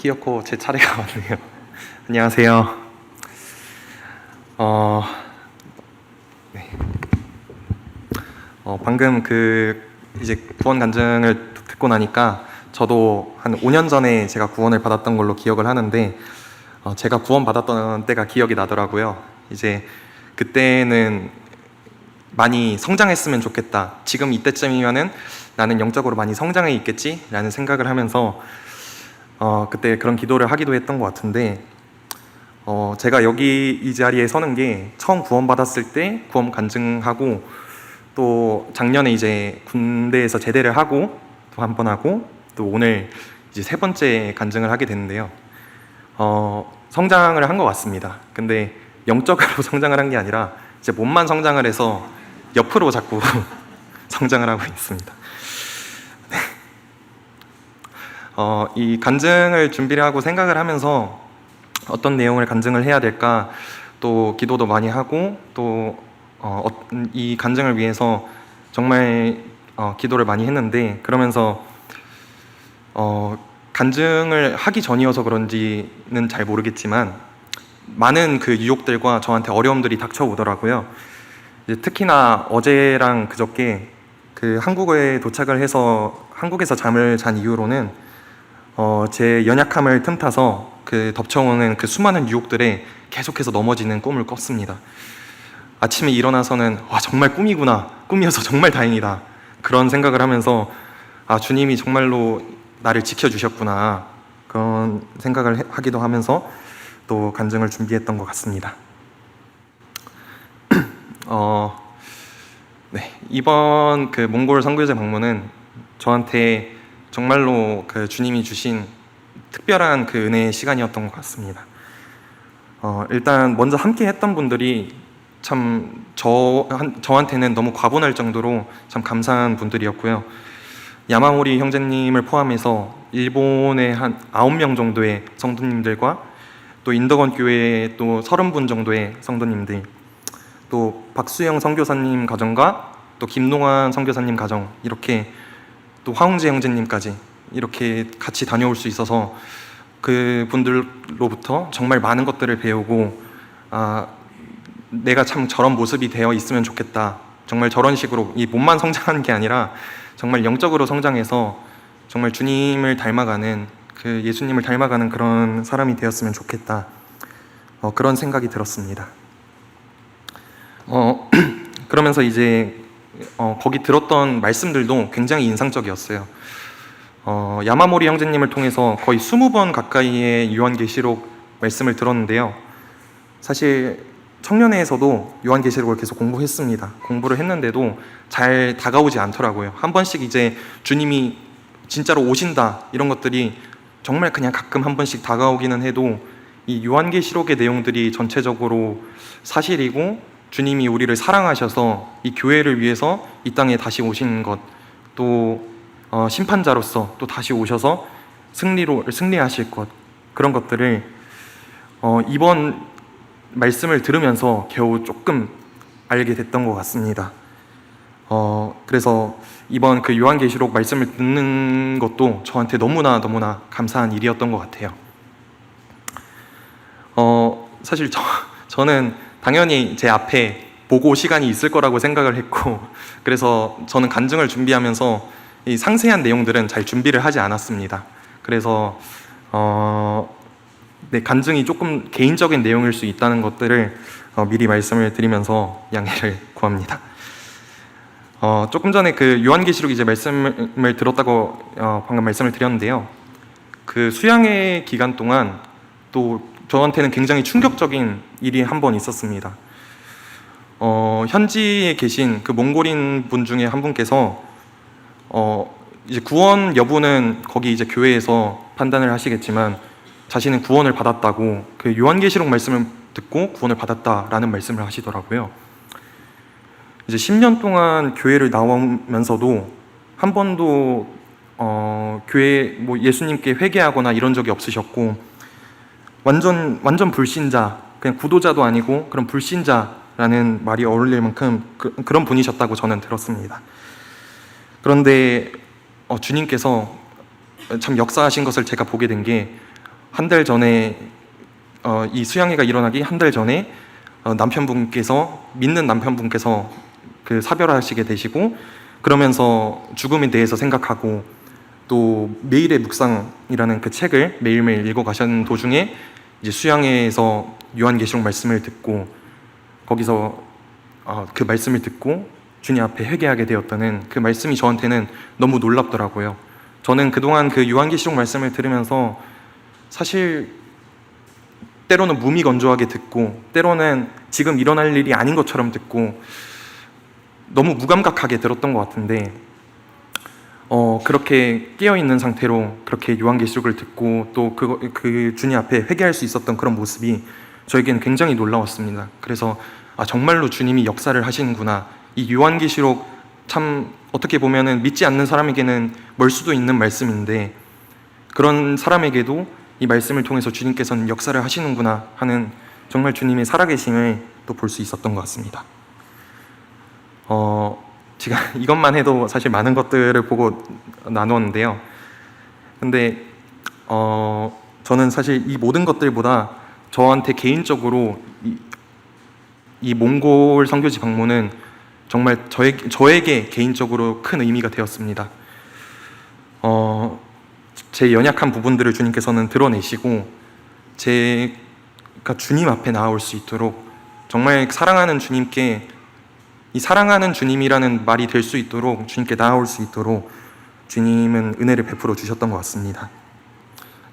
기어코 제 차례가 왔네요. 안녕하세요. 네. 방금 이제 구원 간증을 듣고 나니까 저도 한 5년 전에 제가 구원을 받았던 걸로 기억을 하는데 제가 구원 받았던 때가 기억이 나더라고요. 이제 그때는 많이 성장했으면 좋겠다. 지금 이때쯤이면은 나는 영적으로 많이 성장해 있겠지? 라는 생각을 하면서 그때 그런 기도를 하기도 했던 것 같은데 제가 여기 이 자리에 서는 게 처음 구원 받았을 때 구원 간증하고 또 작년에 이제 군대에서 제대를 하고 또 한 번 하고 또 오늘 이제 세 번째 간증을 하게 됐는데요. 성장을 한 것 같습니다. 근데 영적으로 성장을 한 게 아니라 이제 몸만 성장을 해서 옆으로 자꾸 성장을 하고 있습니다. 이 간증을 준비를 하고 생각을 하면서 어떤 내용을 간증을 해야 될까 또 기도도 많이 하고 또 이 간증을 위해서 정말 기도를 많이 했는데 그러면서 간증을 하기 전이어서 그런지는 잘 모르겠지만 많은 그 유혹들과 저한테 어려움들이 닥쳐오더라고요. 이제 특히나 어제랑 그저께 한국에 도착을 해서 한국에서 잠을 잔 이후로는 제 연약함을 틈타서 덮쳐오는 수많은 유혹들에 계속해서 넘어지는 꿈을 꿨습니다. 아침에 일어나서는 와, 정말 꿈이구나, 꿈이어서 정말 다행이다, 그런 생각을 하면서 주님이 정말로 나를 지켜주셨구나, 그런 생각을 하기도 하면서 또 간증을 준비했던 것 같습니다. 네, 이번 몽골 선교제 방문은 저한테 정말로 주님이 주신 특별한 은혜의 시간이었던 것 같습니다. 일단 먼저 함께 했던 분들이 참 저한테는 너무 과분할 정도로 참 감사한 분들이었고요. 야마모리 형제님을 포함해서 일본의 한 9명 정도의 성도님들과 또 인덕원 교회의 또 30분 정도의 성도님들, 또 박수영 선교사님 가정과 또 김동환 선교사님 가정, 이렇게 또 화홍재 형제님까지 이렇게 같이 다녀올 수 있어서 그분들로부터 정말 많은 것들을 배우고 내가 참 저런 모습이 되어 있으면 좋겠다, 정말 저런 식으로 이 몸만 성장하는 게 아니라 정말 영적으로 성장해서 정말 주님을 닮아가는 예수님을 닮아가는 그런 사람이 되었으면 좋겠다, 그런 생각이 들었습니다. 그러면서 이제 거기 들었던 말씀들도 굉장히 인상적이었어요. 야마모리 형제님을 통해서 거의 20번 가까이의 요한계시록 말씀을 들었는데요. 사실 청년회에서도 요한계시록을 계속 공부했습니다. 공부를 했는데도 잘 다가오지 않더라고요. 한 번씩 이제 주님이 진짜로 오신다, 이런 것들이 정말 그냥 가끔 한 번씩 다가오기는 해도 이 요한계시록의 내용들이 전체적으로 사실이고 주님이 우리를 사랑하셔서 이 교회를 위해서 이 땅에 다시 오신 것, 또 심판자로서 또 다시 오셔서 승리하실 것, 그런 것들을 이번 말씀을 들으면서 겨우 조금 알게 됐던 것 같습니다. 그래서 이번 요한계시록 말씀을 듣는 것도 저한테 너무나 감사한 일이었던 것 같아요. 사실 저는 당연히 제 앞에 보고 시간이 있을 거라고 생각을 했고, 그래서 저는 간증을 준비하면서 이 상세한 내용들은 잘 준비를 하지 않았습니다. 그래서 간증이 조금 개인적인 내용일 수 있다는 것들을 미리 말씀을 드리면서 양해를 구합니다. 조금 전에 요한계시록 이제 말씀을 들었다고 방금 말씀을 드렸는데요. 수양회 기간 동안 또 저한테는 굉장히 충격적인 일이 한 번 있었습니다. 현지에 계신 몽골인 분 중에 한 분께서 이제 구원 여부는 거기 이제 교회에서 판단을 하시겠지만 자신은 구원을 받았다고 요한계시록 말씀을 듣고 구원을 받았다라는 말씀을 하시더라고요. 이제 10년 동안 교회를 나오면서도 한 번도 교회 예수님께 회개하거나 이런 적이 없으셨고 완전 불신자, 그냥 구도자도 아니고 그런 불신자라는 말이 어울릴 만큼 그런 분이셨다고 저는 들었습니다. 그런데 주님께서 참 역사하신 것을 제가 보게 된 게 한 달 전에 이 수양회가 일어나기 한 달 전에 믿는 남편분께서 그 사별하시게 되시고, 그러면서 죽음에 대해서 생각하고 또 매일의 묵상이라는 그 책을 매일매일 읽어가시는 도중에 이제 수양회에서 요한계시록 말씀을 듣고, 거기서 그 말씀을 듣고 주님 앞에 회개하게 되었다는 그 말씀이 저한테는 너무 놀랍더라고요. 저는 그동안 그 요한계시록 말씀을 들으면서 사실 때로는 무미건조하게 듣고, 때로는 지금 일어날 일이 아닌 것처럼 듣고, 너무 무감각하게 들었던 것 같은데, 그렇게 깨어있는 상태로 그렇게 요한계시록을 듣고 또 그 주님 앞에 회개할 수 있었던 그런 모습이 저에게는 굉장히 놀라웠습니다. 그래서 정말로 주님이 역사를 하시는구나. 이 요한계시록 참 어떻게 보면은 믿지 않는 사람에게는 멀 수도 있는 말씀인데, 그런 사람에게도 이 말씀을 통해서 주님께서는 역사를 하시는구나 하는 정말 주님의 살아계심을 또 볼 수 있었던 것 같습니다. 제가 이것만 해도 사실 많은 것들을 보고 나누었는데요. 근데 저는 사실 이 모든 것들보다 저한테 개인적으로 이 몽골 선교지 방문은 정말 저에게 개인적으로 큰 의미가 되었습니다. 제 연약한 부분들을 주님께서는 드러내시고 제가 주님 앞에 나아올 수 있도록, 정말 사랑하는 주님께, 이 사랑하는 주님이라는 말이 될 수 있도록, 주님께 나아올 수 있도록 주님은 은혜를 베풀어 주셨던 것 같습니다.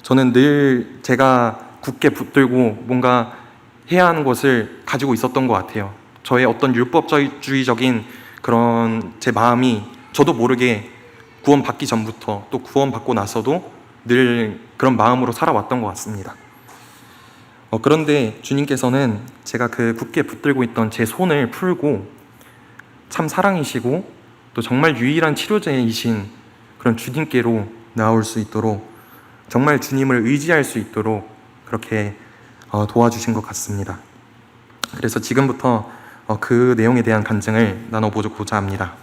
저는 늘 제가 굳게 붙들고 뭔가 해야 하는 것을 가지고 있었던 것 같아요. 저의 어떤 율법주의적인 그런 제 마음이 저도 모르게 구원받기 전부터 또 구원받고 나서도 늘 그런 마음으로 살아왔던 것 같습니다. 그런데 주님께서는 제가 그 굳게 붙들고 있던 제 손을 풀고 참 사랑이시고 또 정말 유일한 치료제이신 그런 주님께로 나올 수 있도록, 정말 주님을 의지할 수 있도록 그렇게 도와주신 것 같습니다. 그래서 지금부터 그 내용에 대한 간증을 나눠보고자 합니다.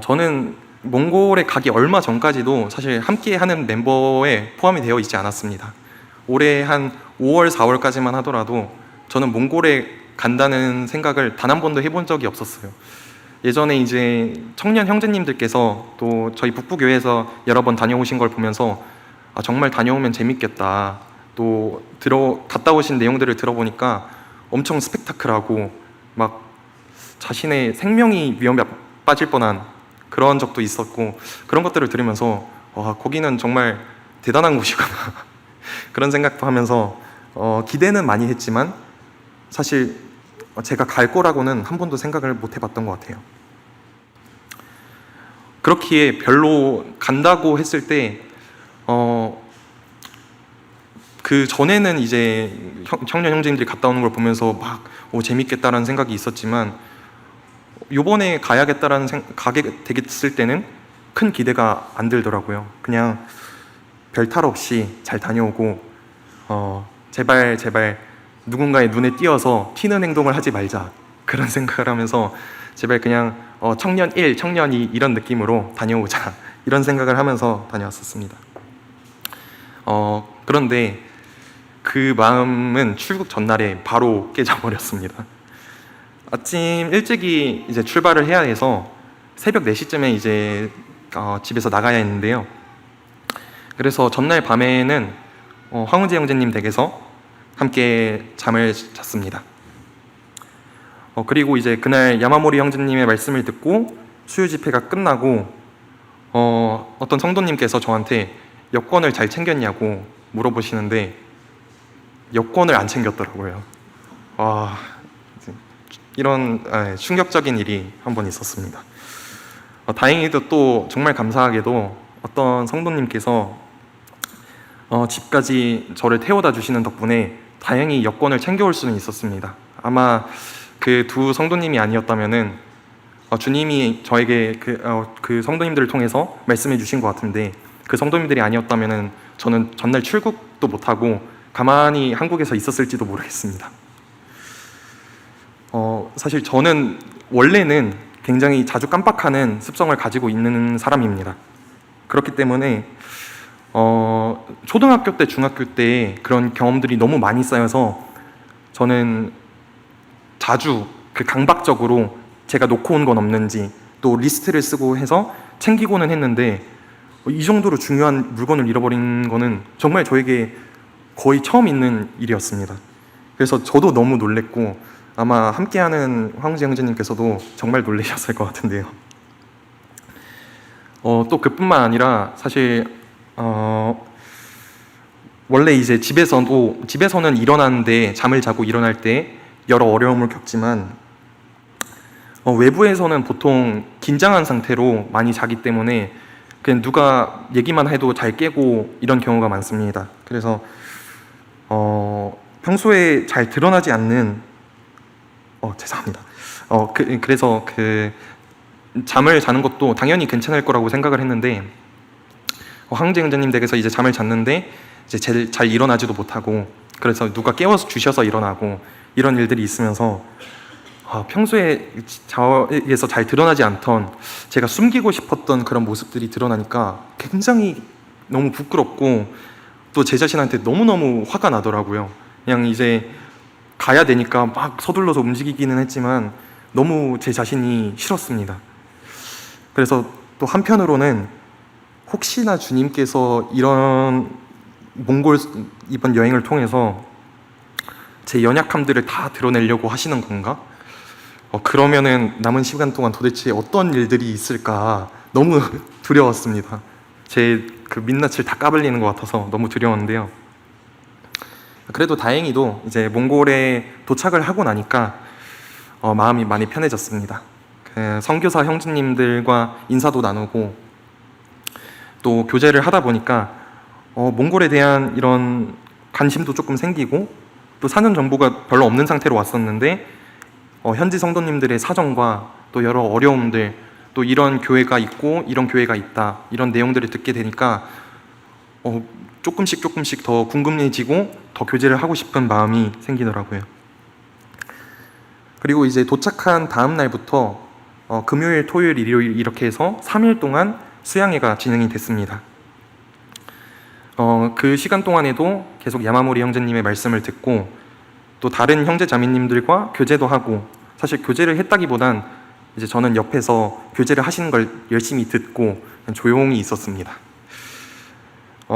저는 몽골에 가기 얼마 전까지도 사실 함께하는 멤버에 포함이 되어 있지 않았습니다. 올해 한 5월, 4월까지만 하더라도 저는 몽골에 간다는 생각을 단 한 번도 해본 적이 없었어요. 예전에 이제 청년 형제님들께서 또 저희 북부교회에서 여러 번 다녀오신 걸 보면서 정말 다녀오면 재밌겠다, 또 갔다 오신 내용들을 들어보니까 엄청 스펙타클하고 막 자신의 생명이 위험에 빠질 뻔한 그런 적도 있었고, 그런 것들을 들으면서 거기는 정말 대단한 곳이구나 그런 생각도 하면서 기대는 많이 했지만 사실 제가 갈 거라고는 한 번도 생각을 못 해봤던 것 같아요. 그렇기에 별로 간다고 했을 때 그 전에는 이제 청년 형제님들이 갔다 오는 걸 보면서 막 재밌겠다라는 생각이 있었지만, 요번에 가게 되겠을 때는 큰 기대가 안 들더라고요. 그냥 별 탈 없이 잘 다녀오고 제발 누군가의 눈에 띄어서 튀는 행동을 하지 말자, 그런 생각을 하면서 제발 그냥 청년 1, 청년 2 이런 느낌으로 다녀오자, 이런 생각을 하면서 다녀왔었습니다. 그런데 그 마음은 출국 전날에 바로 깨져버렸습니다. 아침 일찍이 이제 출발을 해야 해서 새벽 4시쯤에 이제 집에서 나가야 했는데요. 그래서 전날 밤에는 황우재 형제님 댁에서 함께 잠을 잤습니다. 그리고 이제 그날 야마모리 형제님의 말씀을 듣고 수요 집회가 끝나고 어떤 성도님께서 저한테 여권을 잘 챙겼냐고 물어보시는데 여권을 안 챙겼더라고요. 이런 충격적인 일이 한 번 있었습니다. 다행히도 또 정말 감사하게도 어떤 성도님께서 집까지 저를 태워다 주시는 덕분에 다행히 여권을 챙겨올 수는 있었습니다. 아마 그 두 성도님이 아니었다면은 주님이 저에게 그 성도님들을 통해서 말씀해 주신 것 같은데, 그 성도님들이 아니었다면은 저는 전날 출국도 못하고 가만히 한국에서 있었을지도 모르겠습니다. 사실 저는 원래는 굉장히 자주 깜빡하는 습성을 가지고 있는 사람입니다. 그렇기 때문에 초등학교 때, 중학교 때 그런 경험들이 너무 많이 쌓여서 저는 자주 그 강박적으로 제가 놓고 온 건 없는지 또 리스트를 쓰고 해서 챙기고는 했는데 이 정도로 중요한 물건을 잃어버린 거는 정말 저에게 거의 처음 있는 일이었습니다. 그래서 저도 너무 놀랬고 아마 함께하는 황우재 형제님께서도 정말 놀라셨을 것 같은데요. 또 그뿐만 아니라 사실 원래 이제 집에서는 일어나는데 잠을 자고 일어날 때 여러 어려움을 겪지만 외부에서는 보통 긴장한 상태로 많이 자기 때문에 그냥 누가 얘기만 해도 잘 깨고 이런 경우가 많습니다. 그래서 평소에 잘 드러나지 않는 죄송합니다. 그래서 그 잠을 자는 것도 당연히 괜찮을 거라고 생각을 했는데 황우재 형제님 댁에서 이제 잠을 잤는데 이제 잘 일어나지도 못하고 그래서 누가 깨워서 주셔서 일어나고 이런 일들이 있으면서 평소에 저에서 잘 드러나지 않던 제가 숨기고 싶었던 그런 모습들이 드러나니까 굉장히 너무 부끄럽고 또 제 자신한테 너무너무 화가 나더라고요. 그냥 이제 가야 되니까 막 서둘러서 움직이기는 했지만 너무 제 자신이 싫었습니다. 그래서 또 한편으로는 혹시나 주님께서 이런 몽골 이번 여행을 통해서 제 연약함들을 다 드러내려고 하시는 건가? 그러면은 남은 시간 동안 도대체 어떤 일들이 있을까 너무 두려웠습니다. 제 그 민낯을 다 까발리는 것 같아서 너무 두려웠는데요. 그래도 다행히도 이제 몽골에 도착을 하고 나니까 마음이 많이 편해졌습니다. 그 선교사 형제님들과 인사도 나누고 또 교제를 하다 보니까 몽골에 대한 이런 관심도 조금 생기고 또 사는 정보가 별로 없는 상태로 왔었는데 현지 성도님들의 사정과 또 여러 어려움들 또 이런 교회가 있고 이런 교회가 있다 이런 내용들을 듣게 되니까 조금씩 더 궁금해지고 더 교제를 하고 싶은 마음이 생기더라고요. 그리고 이제 도착한 다음 날부터 금요일, 토요일, 일요일 이렇게 해서 3일 동안 수양회가 진행이 됐습니다. 그 시간 동안에도 계속 야마모리 형제님의 말씀을 듣고 또 다른 형제 자매님들과 교제도 하고 사실 교제를 했다기보단 이제 저는 옆에서 교제를 하시는 걸 열심히 듣고 조용히 있었습니다.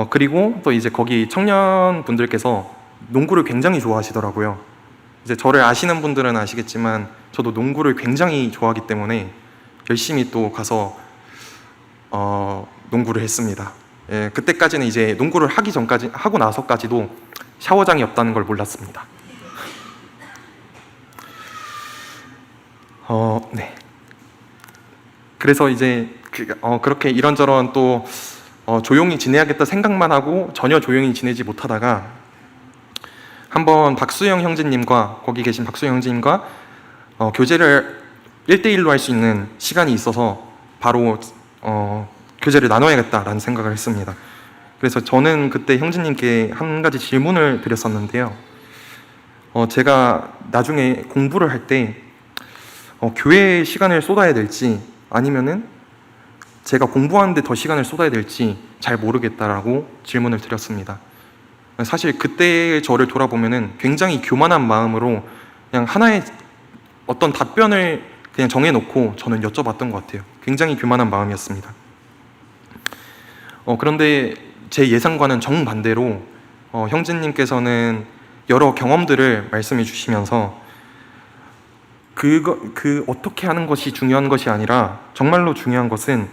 그리고 또 이제 거기 청년분들께서 농구를 굉장히 좋아하시더라고요. 이제 저를 아시는 분들은 아시겠지만 저도 농구를 굉장히 좋아하기 때문에 열심히 또 가서 농구를 했습니다. 예, 그때까지는 이제 농구를 하고 나서까지도 샤워장이 없다는 걸 몰랐습니다. 네. 그래서 이제 그렇게 이런저런 또 조용히 지내야겠다 생각만 하고 전혀 조용히 지내지 못하다가 한번 박수영 형제님과 거기 계신 박수영 형제님과 교제를 1대1로 할 수 있는 시간이 있어서 바로 교제를 나눠야겠다라는 생각을 했습니다. 그래서 저는 그때 형제님께 한 가지 질문을 드렸었는데요. 제가 나중에 공부를 할 때 교회에 시간을 쏟아야 될지 아니면은 제가 공부하는데 더 시간을 쏟아야 될지 잘 모르겠다라고 질문을 드렸습니다. 사실 그때 저를 돌아보면은 굉장히 교만한 마음으로 그냥 하나의 어떤 답변을 그냥 정해놓고 저는 여쭤봤던 것 같아요. 굉장히 교만한 마음이었습니다. 그런데 제 예상과는 정반대로 형제님께서는 여러 경험들을 말씀해 주시면서 그 어떻게 하는 것이 중요한 것이 아니라 정말로 중요한 것은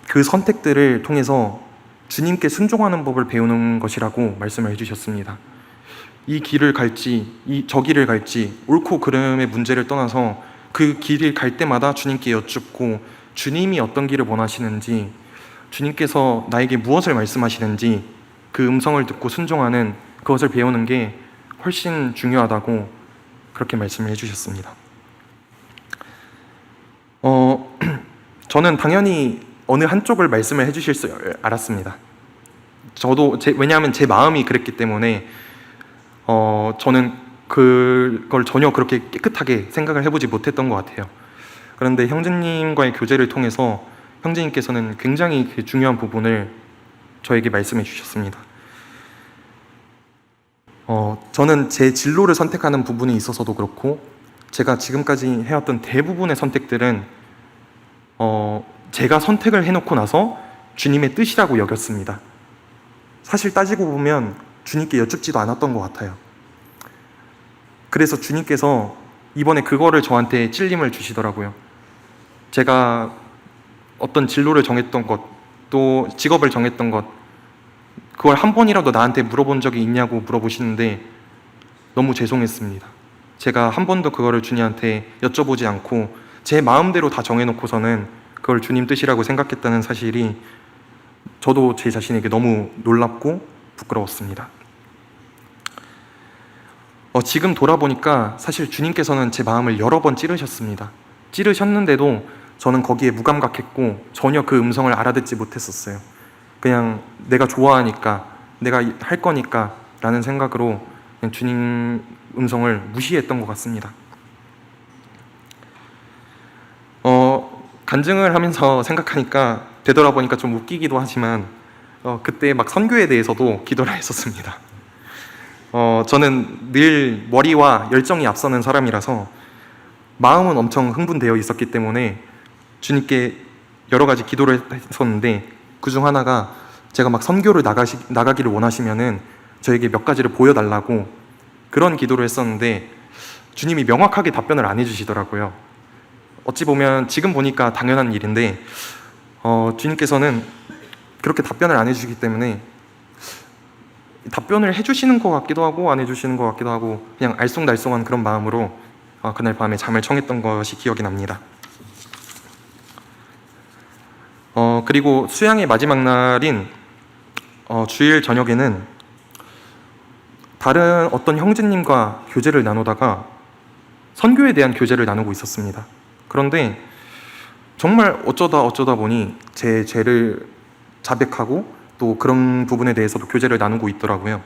그 선택들을 통해서 주님께 순종하는 법을 배우는 것이라고 말씀을 해주셨습니다. 이 길을 갈지 저 길을 갈지 옳고 그름의 문제를 떠나서 그 길을 갈 때마다 주님께 여쭙고 주님이 어떤 길을 원하시는지 주님께서 나에게 무엇을 말씀하시는지 그 음성을 듣고 순종하는 그것을 배우는 게 훨씬 중요하다고 그렇게 말씀을 해주셨습니다. 저는 당연히 어느 한쪽을 말씀을 해주실 줄 알았습니다. 왜냐하면 제 마음이 그랬기 때문에 저는 그걸 전혀 그렇게 깨끗하게 생각을 해보지 못했던 것 같아요. 그런데 형제님과의 교제를 통해서 형제님께서는 굉장히 그 중요한 부분을 저에게 말씀해 주셨습니다. 저는 제 진로를 선택하는 부분에 있어서도 그렇고 제가 지금까지 해왔던 대부분의 선택들은 제가 선택을 해놓고 나서 주님의 뜻이라고 여겼습니다. 사실 따지고 보면 주님께 여쭙지도 않았던 것 같아요. 그래서 주님께서 이번에 그거를 저한테 찔림을 주시더라고요. 제가 어떤 진로를 정했던 것, 또 직업을 정했던 것, 그걸 한 번이라도 나한테 물어본 적이 있냐고 물어보시는데 너무 죄송했습니다. 제가 한 번도 그거를 주님한테 여쭤보지 않고 제 마음대로 다 정해놓고서는 그걸 주님 뜻이라고 생각했다는 사실이 저도 제 자신에게 너무 놀랍고 부끄러웠습니다. 지금 돌아보니까 사실 주님께서는 제 마음을 여러 번 찌르셨습니다. 찌르셨는데도 저는 거기에 무감각했고 전혀 그 음성을 알아듣지 못했었어요. 그냥 내가 좋아하니까, 내가 할 거니까 라는 생각으로 그냥 주님 음성을 무시했던 것 같습니다. 간증을 하면서 생각하니까 되돌아보니까 좀 웃기기도 하지만 그때 막 선교에 대해서도 기도를 했었습니다. 저는 늘 머리와 열정이 앞서는 사람이라서 마음은 엄청 흥분되어 있었기 때문에 주님께 여러 가지 기도를 했었는데 그중 하나가 제가 막 선교를 나가기를 원하시면은 저에게 몇 가지를 보여달라고 그런 기도를 했었는데 주님이 명확하게 답변을 안 해주시더라고요. 어찌 보면 지금 보니까 당연한 일인데 주님께서는 그렇게 답변을 안 해주시기 때문에 답변을 해주시는 것 같기도 하고 안 해주시는 것 같기도 하고 그냥 알쏭달쏭한 그런 마음으로 그날 밤에 잠을 청했던 것이 기억이 납니다. 그리고 수양의 마지막 날인 주일 저녁에는 다른 어떤 형제님과 교제를 나누다가 선교에 대한 교제를 나누고 있었습니다. 그런데 정말 어쩌다 보니 제 죄를 자백하고 또 그런 부분에 대해서도 교제를 나누고 있더라고요.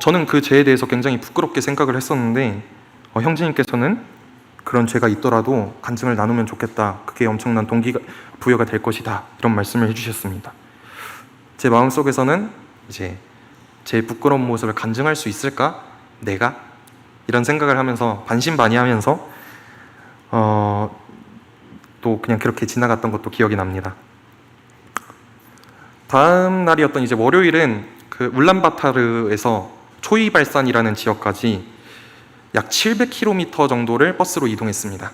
저는 그 죄에 대해서 굉장히 부끄럽게 생각을 했었는데 형제님께서는 그런 죄가 있더라도 간증을 나누면 좋겠다. 그게 엄청난 동기부여가 될 것이다. 이런 말씀을 해주셨습니다. 제 마음속에서는 이제 제 부끄러운 모습을 간증할 수 있을까? 내가? 이런 생각을 하면서 반신반의하면서 또 그냥 그렇게 지나갔던 것도 기억이 납니다. 다음 날이었던 이제 월요일은 그 울란바타르에서 초이발산이라는 지역까지 약 700km 정도를 버스로 이동했습니다.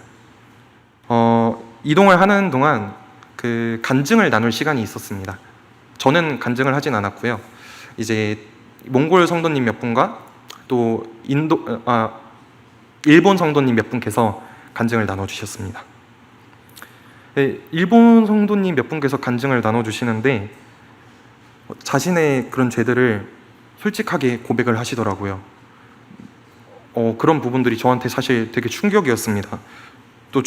이동을 하는 동안 그 간증을 나눌 시간이 있었습니다. 저는 간증을 하진 않았고요. 이제 몽골 성도님 몇 분과 또 일본 성도님 몇 분께서 간증을 나눠주셨습니다. 일본 성도님 몇 분께서 간증을 나눠주시는데 자신의 그런 죄들을 솔직하게 고백을 하시더라고요. 그런 부분들이 저한테 사실 되게 충격이었습니다. 또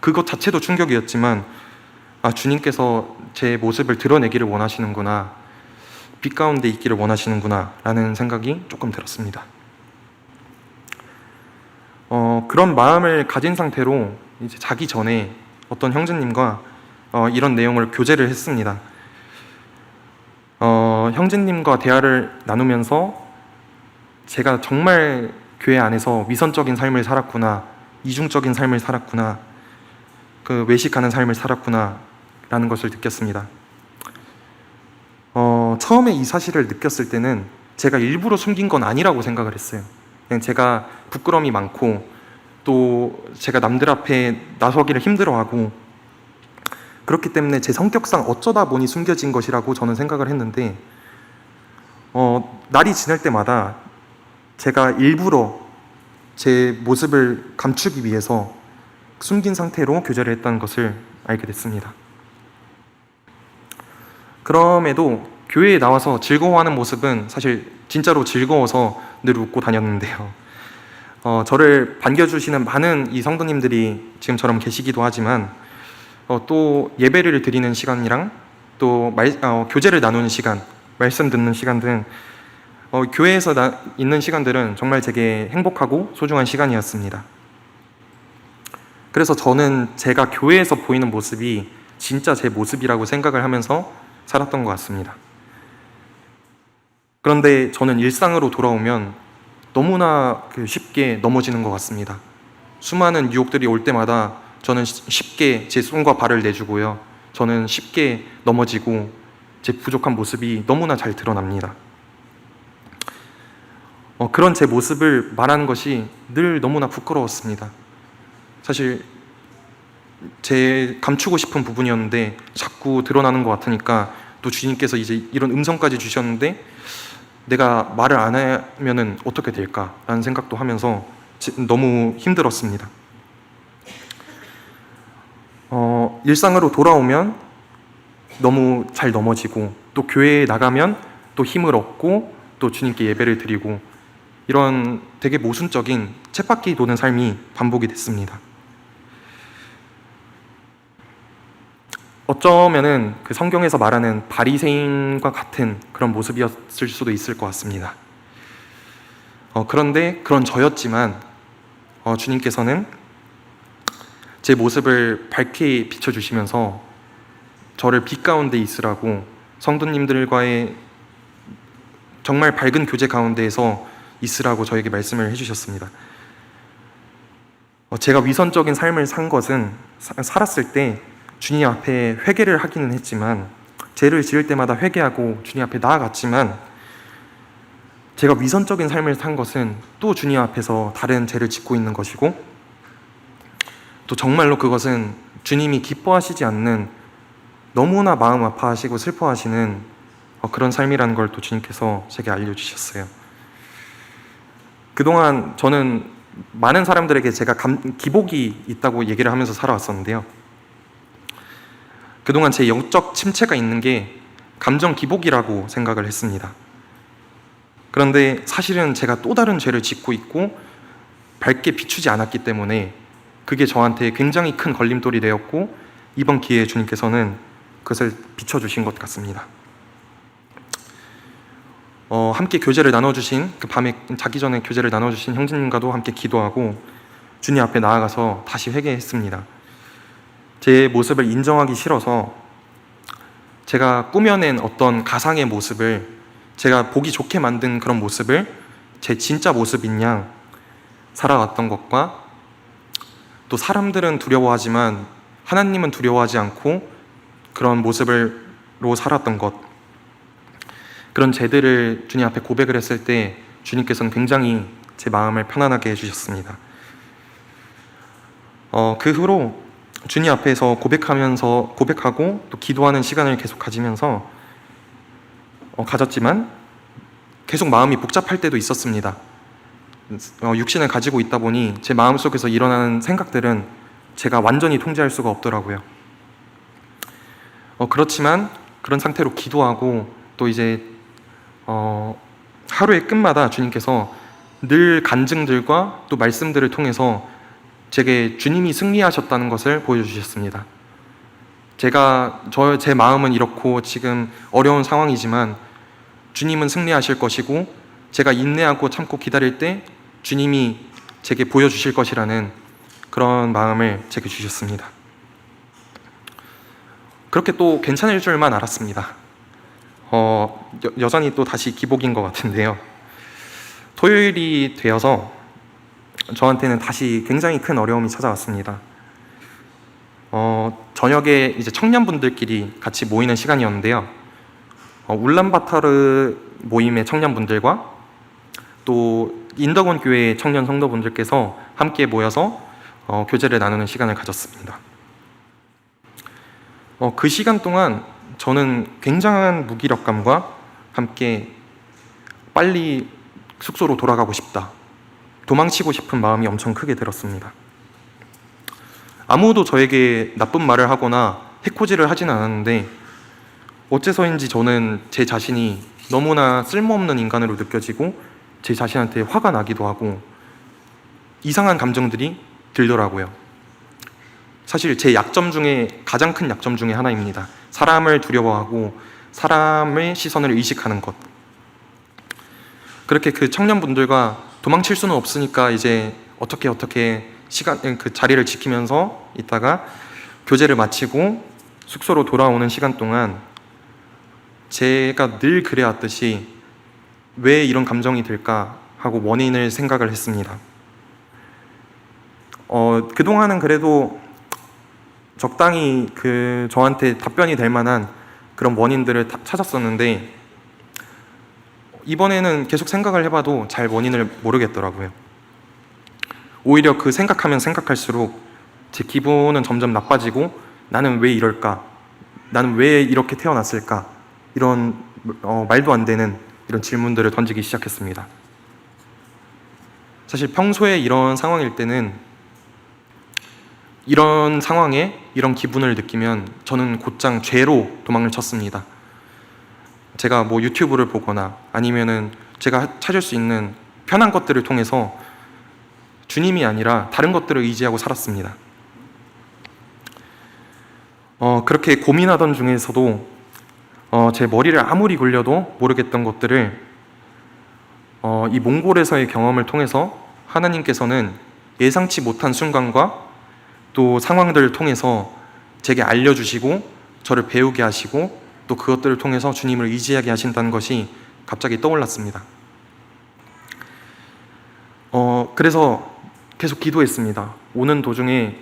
그것 자체도 충격이었지만 주님께서 제 모습을 드러내기를 원하시는구나, 빛 가운데 있기를 원하시는구나 라는 생각이 조금 들었습니다. 그런 마음을 가진 상태로 이제 자기 전에 어떤 형제님과 이런 내용을 교제를 했습니다. 형제님과 대화를 나누면서 제가 정말 교회 안에서 위선적인 삶을 살았구나, 이중적인 삶을 살았구나, 그 외식하는 삶을 살았구나 라는 것을 느꼈습니다. 처음에 이 사실을 느꼈을 때는 제가 일부러 숨긴 건 아니라고 생각을 했어요. 그냥 제가 부끄러움이 많고 또 제가 남들 앞에 나서기를 힘들어하고 그렇기 때문에 제 성격상 어쩌다 보니 숨겨진 것이라고 저는 생각을 했는데 날이 지날 때마다 제가 일부러 제 모습을 감추기 위해서 숨긴 상태로 교제를 했다는 것을 알게 됐습니다. 그럼에도 교회에 나와서 즐거워하는 모습은 사실 진짜로 즐거워서 늘 웃고 다녔는데요. 저를 반겨주시는 많은 이 성도님들이 지금처럼 계시기도 하지만 또 예배를 드리는 시간이랑 또 교제를 나누는 시간, 말씀 듣는 시간 등 교회에서 있는 시간들은 정말 제게 행복하고 소중한 시간이었습니다. 그래서 저는 제가 교회에서 보이는 모습이 진짜 제 모습이라고 생각을 하면서 살았던 것 같습니다. 그런데 저는 일상으로 돌아오면 너무나 쉽게 넘어지는 것 같습니다. 수많은 유혹들이 올 때마다 저는 쉽게 제 손과 발을 내주고요. 저는 쉽게 넘어지고 제 부족한 모습이 너무나 잘 드러납니다. 그런 제 모습을 말하는 것이 늘 너무나 부끄러웠습니다. 사실 제 감추고 싶은 부분이었는데 자꾸 드러나는 것 같으니까 또 주님께서 이제 이런 음성까지 주셨는데 내가 말을 안 하면은 어떻게 될까라는 생각도 하면서 너무 힘들었습니다. 일상으로 돌아오면 너무 잘 넘어지고 또 교회에 나가면 또 힘을 얻고 또 주님께 예배를 드리고 이런 되게 모순적인 쳇바퀴 도는 삶이 반복이 됐습니다. 어쩌면은 그 성경에서 말하는 바리새인과 같은 그런 모습이었을 수도 있을 것 같습니다. 그런데 그런 저였지만 주님께서는 제 모습을 밝게 비춰주시면서 저를 빛 가운데 있으라고 성도님들과의 정말 밝은 교제 가운데에서 있으라고 저에게 말씀을 해주셨습니다. 제가 위선적인 삶을 살았을 때 주님 앞에 회개를 하기는 했지만 죄를 지을 때마다 회개하고 주님 앞에 나아갔지만 제가 위선적인 삶을 산 것은 또 주님 앞에서 다른 죄를 짓고 있는 것이고 또 정말로 그것은 주님이 기뻐하시지 않는 너무나 마음 아파하시고 슬퍼하시는 그런 삶이라는 걸 또 주님께서 제게 알려주셨어요. 그동안 저는 많은 사람들에게 제가 기복이 있다고 얘기를 하면서 살아왔었는데요. 그동안 제 영적 침체가 있는 게 감정 기복이라고 생각을 했습니다. 그런데 사실은 제가 또 다른 죄를 짓고 있고 밝게 비추지 않았기 때문에 그게 저한테 굉장히 큰 걸림돌이 되었고 이번 기회에 주님께서는 그것을 비춰주신 것 같습니다. 함께 교제를 나눠주신 그 밤에 자기 전에 교제를 나눠주신 형제님과도 함께 기도하고 주님 앞에 나아가서 다시 회개했습니다. 제 모습을 인정하기 싫어서 제가 꾸며낸 어떤 가상의 모습을 제가 보기 좋게 만든 그런 모습을 제 진짜 모습인 양 살아왔던 것과 또 사람들은 두려워하지만 하나님은 두려워하지 않고 그런 모습으로 살았던 것, 그런 죄들을 주님 앞에 고백을 했을 때 주님께서는 굉장히 제 마음을 편안하게 해주셨습니다. 그 후로 주님 앞에서 고백하고 또 기도하는 시간을 계속 가지면서 가졌지만 계속 마음이 복잡할 때도 있었습니다. 육신을 가지고 있다 보니 제 마음속에서 일어나는 생각들은 제가 완전히 통제할 수가 없더라고요. 그렇지만 그런 상태로 기도하고 또 이제 하루의 끝마다 주님께서 늘 간증들과 또 말씀들을 통해서 제게 주님이 승리하셨다는 것을 보여주셨습니다. 제 마음은 이렇고 지금 어려운 상황이지만 주님은 승리하실 것이고 제가 인내하고 참고 기다릴 때 주님이 제게 보여주실 것이라는 그런 마음을 제게 주셨습니다. 그렇게 또 괜찮을 줄만 알았습니다. 여전히 또 다시 기복인 것 같은데요. 토요일이 되어서 저한테는 다시 굉장히 큰 어려움이 찾아왔습니다. 저녁에 이제 청년분들끼리 같이 모이는 시간이었는데요. 울란바타르 모임의 청년분들과 또 인덕원 교회의 청년 성도분들께서 함께 모여서 교제를 나누는 시간을 가졌습니다. 그 시간 동안 저는 굉장한 무기력감과 함께 빨리 숙소로 돌아가고 싶다, 도망치고 싶은 마음이 엄청 크게 들었습니다. 아무도 저에게 나쁜 말을 하거나 해코지를 하진 않았는데 어째서인지 저는 제 자신이 너무나 쓸모없는 인간으로 느껴지고 제 자신한테 화가 나기도 하고 이상한 감정들이 들더라고요. 사실 제 약점 중에 가장 큰 약점 중에 하나입니다. 사람을 두려워하고 사람의 시선을 의식하는 것. 그렇게 그 청년분들과 도망칠 수는 없으니까 이제 어떻게 그 자리를 지키면서 있다가 교제를 마치고 숙소로 돌아오는 시간 동안 제가 늘 그래왔듯이 왜 이런 감정이 들까 하고 원인을 생각을 했습니다. 그동안은 그래도 적당히 저한테 답변이 될 만한 그런 원인들을 찾았었는데 이번에는 계속 생각을 해봐도 잘 원인을 모르겠더라고요. 오히려 생각하면 생각할수록 제 기분은 점점 나빠지고 나는 왜 이럴까? 나는 왜 이렇게 태어났을까? 이런 말도 안 되는 이런 질문들을 던지기 시작했습니다. 사실 평소에 이런 상황일 때는 이런 상황에 이런 기분을 느끼면 저는 곧장 죄로 도망을 쳤습니다. 제가 뭐 유튜브를 보거나 아니면은 제가 찾을 수 있는 편한 것들을 통해서 주님이 아니라 다른 것들을 의지하고 살았습니다. 그렇게 고민하던 중에서도 제 머리를 아무리 굴려도 모르겠던 것들을 이 몽골에서의 경험을 통해서 하나님께서는 예상치 못한 순간과 또 상황들을 통해서 제게 알려주시고 저를 배우게 하시고 또 그것들을 통해서 주님을 의지하게 하신다는 것이 갑자기 떠올랐습니다. 그래서 계속 기도했습니다. 오는 도중에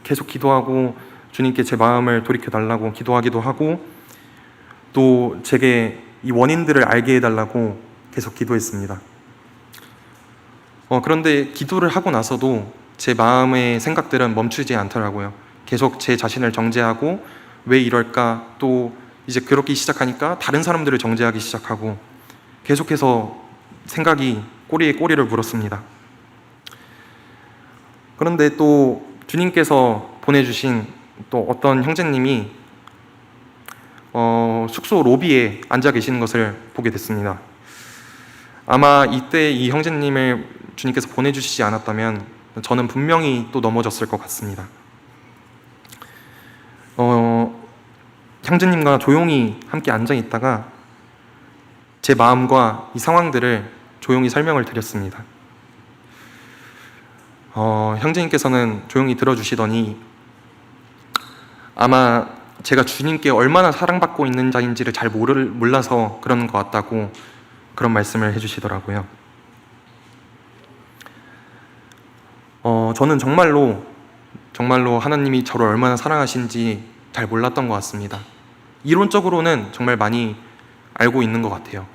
계속 기도하고 주님께 제 마음을 돌이켜달라고 기도하기도 하고 또 제게 이 원인들을 알게 해달라고 계속 기도했습니다. 그런데 기도를 하고 나서도 제 마음의 생각들은 멈추지 않더라고요. 계속 제 자신을 정죄하고 왜 이럴까, 또 이제 그렇게 시작하니까 다른 사람들을 정죄하기 시작하고 계속해서 생각이 꼬리에 꼬리를 물었습니다. 그런데 또 주님께서 보내주신 또 어떤 형제님이 숙소 로비에 앉아 계시는 것을 보게 됐습니다. 아마 이때 이 형제님을 주님께서 보내주시지 않았다면 저는 분명히 또 넘어졌을 것 같습니다. 형제님과 조용히 함께 앉아 있다가 제 마음과 이 상황들을 조용히 설명을 드렸습니다. 형제님께서는 조용히 들어주시더니 아마 제가 주님께 얼마나 사랑받고 있는 자인지를 잘 몰라서 그러는 것 같다고 그런 말씀을 해주시더라고요. 저는 정말로 하나님이 저를 얼마나 사랑하신지 잘 몰랐던 것 같습니다. 이론적으로는 정말 많이 알고 있는 것 같아요.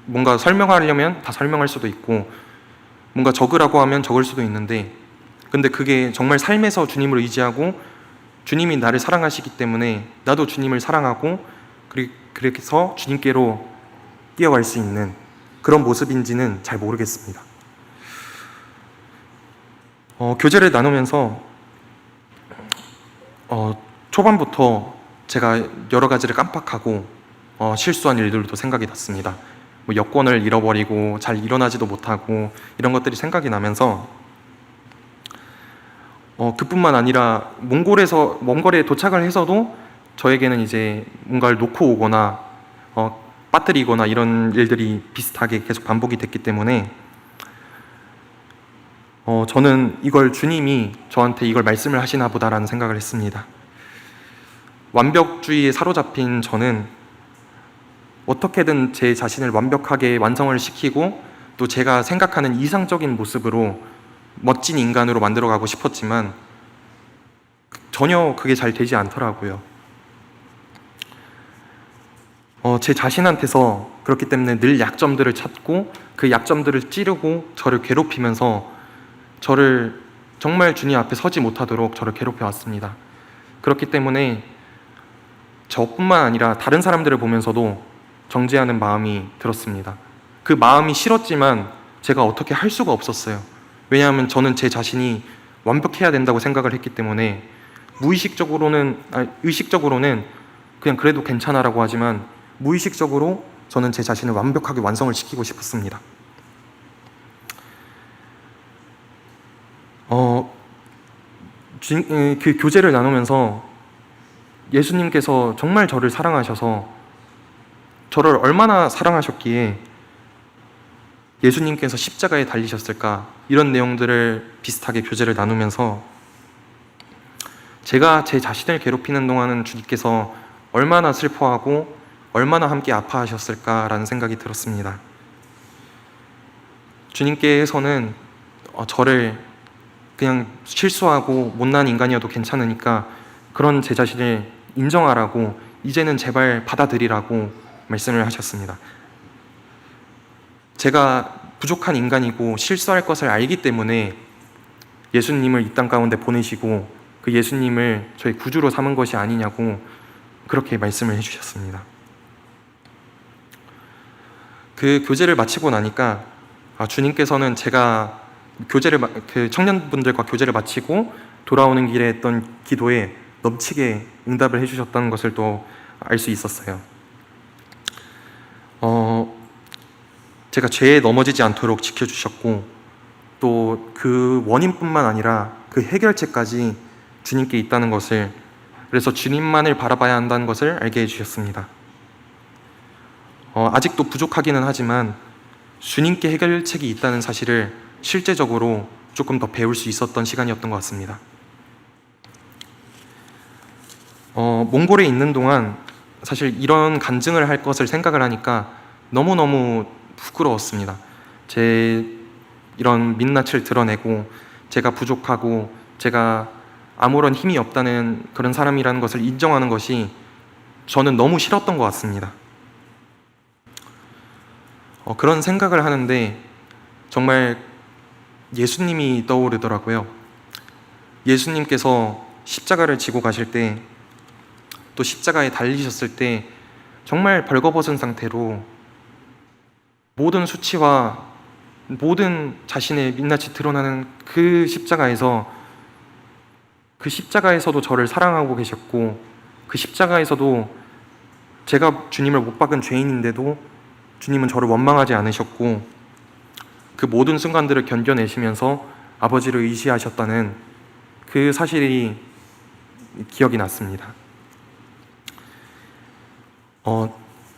뭔가 설명하려면 다 설명할 수도 있고 뭔가 적으라고 하면 적을 수도 있는데 근데 그게 정말 삶에서 주님을 의지하고 주님이 나를 사랑하시기 때문에 나도 주님을 사랑하고 그래서 주님께로 뛰어갈 수 있는 그런 모습인지는 잘 모르겠습니다. 교제를 나누면서 초반부터 제가 여러 가지를 깜빡하고 실수한 일들도 생각이 났습니다. 뭐 여권을 잃어버리고 잘 일어나지도 못하고 이런 것들이 생각이 나면서 그뿐만 아니라 몽골에 도착을 해서도 저에게는 이제 뭔가를 놓고 오거나 빠뜨리거나 이런 일들이 비슷하게 계속 반복이 됐기 때문에 저는 이걸 주님이 저한테 이걸 말씀을 하시나 보다라는 생각을 했습니다. 완벽주의에 사로잡힌 저는 어떻게든 제 자신을 완벽하게 완성을 시키고 또 제가 생각하는 이상적인 모습으로 멋진 인간으로 만들어가고 싶었지만 전혀 그게 잘 되지 않더라고요. 제 자신한테서 그렇기 때문에 늘 약점들을 찾고 그 약점들을 찌르고 저를 괴롭히면서 저를 정말 주님 앞에 서지 못하도록 저를 괴롭혀 왔습니다. 그렇기 때문에 저뿐만 아니라 다른 사람들을 보면서도 정죄하는 마음이 들었습니다. 그 마음이 싫었지만 제가 어떻게 할 수가 없었어요. 왜냐하면 저는 제 자신이 완벽해야 된다고 생각을 했기 때문에 의식적으로는 그냥 그래도 괜찮아라고 하지만 무의식적으로 저는 제 자신을 완벽하게 완성을 시키고 싶었습니다. 그 교제를 나누면서 예수님께서 정말 저를 사랑하셔서 저를 얼마나 사랑하셨기에 예수님께서 십자가에 달리셨을까 이런 내용들을 비슷하게 교제를 나누면서 제가 제 자신을 괴롭히는 동안은 주님께서 얼마나 슬퍼하고 얼마나 함께 아파하셨을까라는 생각이 들었습니다. 주님께서는 저를 그냥 실수하고 못난 인간이어도 괜찮으니까 그런 제 자신을 인정하라고, 이제는 제발 받아들이라고 말씀을 하셨습니다. 제가 부족한 인간이고 실수할 것을 알기 때문에 예수님을 이 땅 가운데 보내시고 그 예수님을 저희 구주로 삼은 것이 아니냐고 그렇게 말씀을 해주셨습니다. 그 교제를 마치고 나니까 주님께서는 제가 그 청년분들과 교제를 마치고 돌아오는 길에 했던 기도에 넘치게 응답을 해주셨다는 것을 또 알 수 있었어요. 제가 죄에 넘어지지 않도록 지켜주셨고 또 그 원인뿐만 아니라 그 해결책까지 주님께 있다는 것을, 그래서 주님만을 바라봐야 한다는 것을 알게 해주셨습니다. 아직도 부족하기는 하지만 주님께 해결책이 있다는 사실을 실제적으로 조금 더 배울 수 있었던 시간이었던 것 같습니다. 몽골에 있는 동안 사실 이런 간증을 할 것을 생각을 하니까 너무너무 부끄러웠습니다. 제 이런 민낯을 드러내고 제가 부족하고 제가 아무런 힘이 없다는 그런 사람이라는 것을 인정하는 것이 저는 너무 싫었던 것 같습니다. 그런 생각을 하는데 정말 예수님이 떠오르더라고요. 예수님께서 십자가를 지고 가실 때, 또 십자가에 달리셨을 때 정말 벌거벗은 상태로 모든 수치와 모든 자신의 민낯이 드러나는 그 십자가에서도 저를 사랑하고 계셨고, 그 십자가에서도 제가 주님을 못 박은 죄인인데도 주님은 저를 원망하지 않으셨고 그 모든 순간들을 견뎌내시면서 아버지를 의지하셨다는 그 사실이 기억이 났습니다.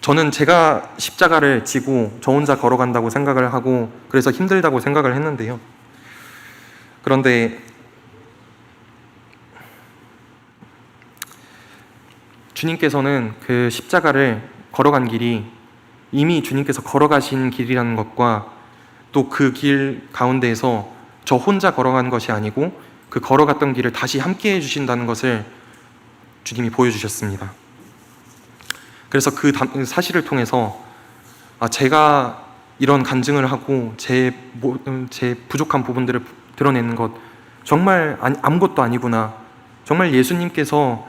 저는 제가 십자가를 지고 저 혼자 걸어간다고 생각을 하고 그래서 힘들다고 생각을 했는데요. 그런데 주님께서는 그 십자가를 걸어간 길이 이미 주님께서 걸어가신 길이라는 것과 또 그 길 가운데에서 저 혼자 걸어간 것이 아니고 그 걸어갔던 길을 다시 함께 해주신다는 것을 주님이 보여주셨습니다. 그래서 그 사실을 통해서 제가 이런 간증을 하고 제 부족한 부분들을 드러내는 것 정말 아무것도 아니구나, 정말 예수님께서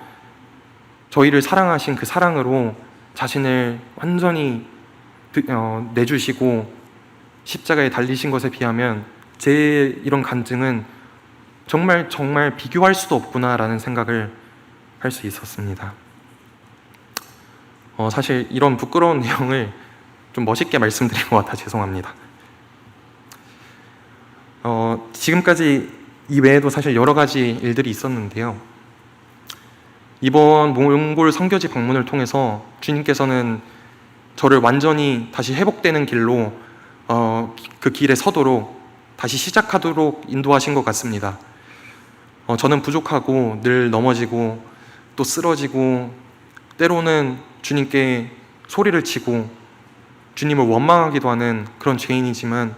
저희를 사랑하신 그 사랑으로 자신을 완전히 내주시고 십자가에 달리신 것에 비하면 제 이런 간증은 정말 비교할 수도 없구나라는 생각을 할 수 있었습니다. 사실 이런 부끄러운 내용을 좀 멋있게 말씀드린 것 같아 죄송합니다. 지금까지 이 외에도 사실 여러 가지 일들이 있었는데요. 이번 몽골 선교지 방문을 통해서 주님께서는 저를 완전히 다시 회복되는 길로 그 길에 서도록 다시 시작하도록 인도하신 것 같습니다. 저는 부족하고 늘 넘어지고 또 쓰러지고 때로는 주님께 소리를 치고 주님을 원망하기도 하는 그런 죄인이지만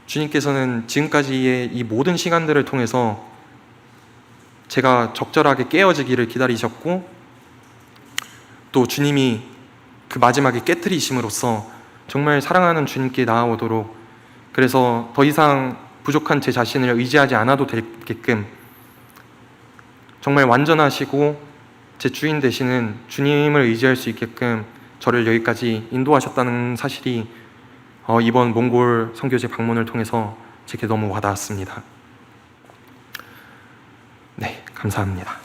주님께서는 지금까지의 이 모든 시간들을 통해서 제가 적절하게 깨어지기를 기다리셨고 또 주님이 그 마지막에 깨트리심으로써 정말 사랑하는 주님께 나아오도록, 그래서 더 이상 부족한 제 자신을 의지하지 않아도 되게끔 정말 완전하시고 제 주인 되시는 주님을 의지할 수 있게끔 저를 여기까지 인도하셨다는 사실이 이번 몽골 선교지 방문을 통해서 제게 너무 와닿았습니다. 네, 감사합니다.